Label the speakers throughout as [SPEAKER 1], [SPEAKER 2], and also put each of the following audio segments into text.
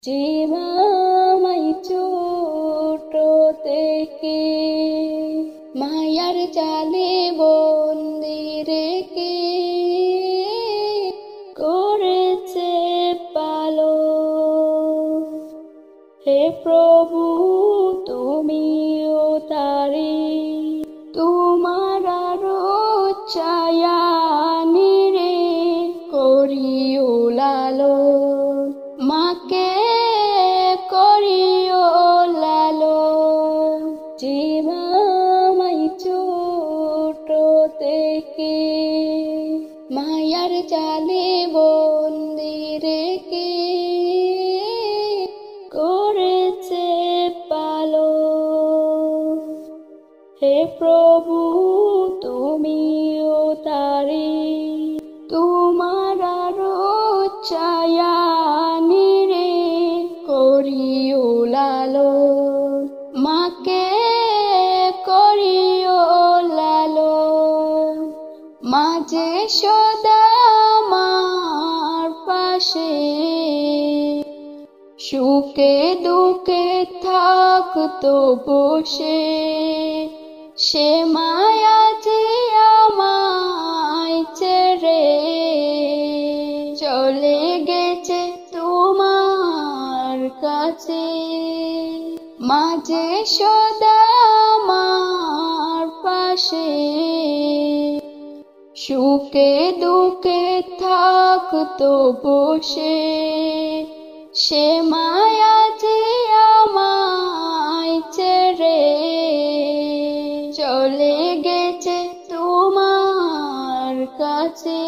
[SPEAKER 1] যে মামাই ছোট থেকে মায়ার জালে বন্দি রেখে করেছে পালন। হে প্রভু তুমিও তারে তোমার আরো ছায়া নিরে করিও লালন, মাকে করিও লালন। যে মামাই ছোট থেকে মায়ার জালে বন্দি রেখে করেছে পালন। হে প্রভু তুমিও তারে তোমার আরো ছায়া নিরে করিও লালন, মাকে করিও লালন। মাঝে সদা আমার পাশে সুখে দুঃখে থাকতো বসে, সে মায়া যে আমায় ছেড়ে চলে গেছে তোমার কাছে। মাঝে সদা আমার পাশে সুখে দুঃখে থাকতো বসে, সে মায়া যে আমায় ছেড়ে চলে গেছে তোমার কাছে।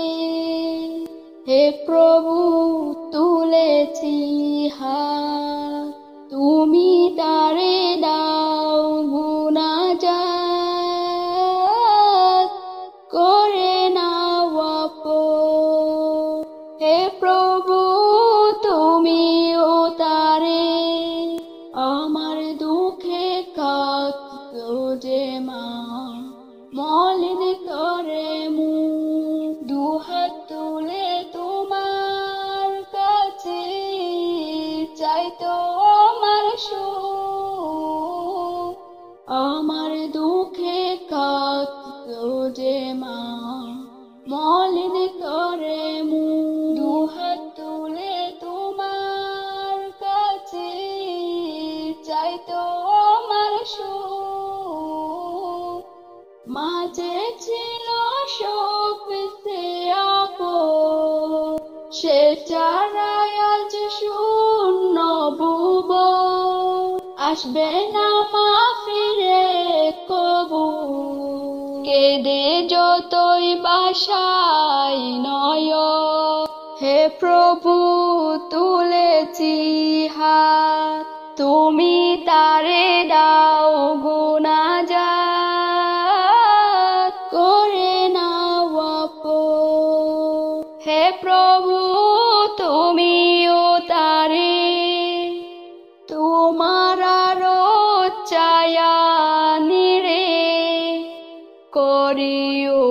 [SPEAKER 1] হে প্রভু তুলেছি হাত, তুমি তারে দাও গুনাজাত করে নাও আপন। হে প্রভু তুমিও তারে আমার দুঃখে কাঁদতো যে মা মলিন করে মুখ, দুহাত তুলে তোমার কাছে চাইতো আমার সুখ। আমার দুঃখে কাঁদতো যে মা মলিন করে মুখ, দুহাত তুলে তোমার কাছে চাইতো আমার সুখ। মাঝে ছিল সবচেয়ে আপন, সে চারাই আজ শূন্য ভুবন, আসবে না মা ফিরে কবু। কেঁদে যতই বাসাই নয়ন, হে প্রভু তুলেছি হাত, তুমি তারে দাও গুনাজাত করে নাও আপন। হে প্রভু তুমিও তারে তোমার আরো ছায়া নিরে করিও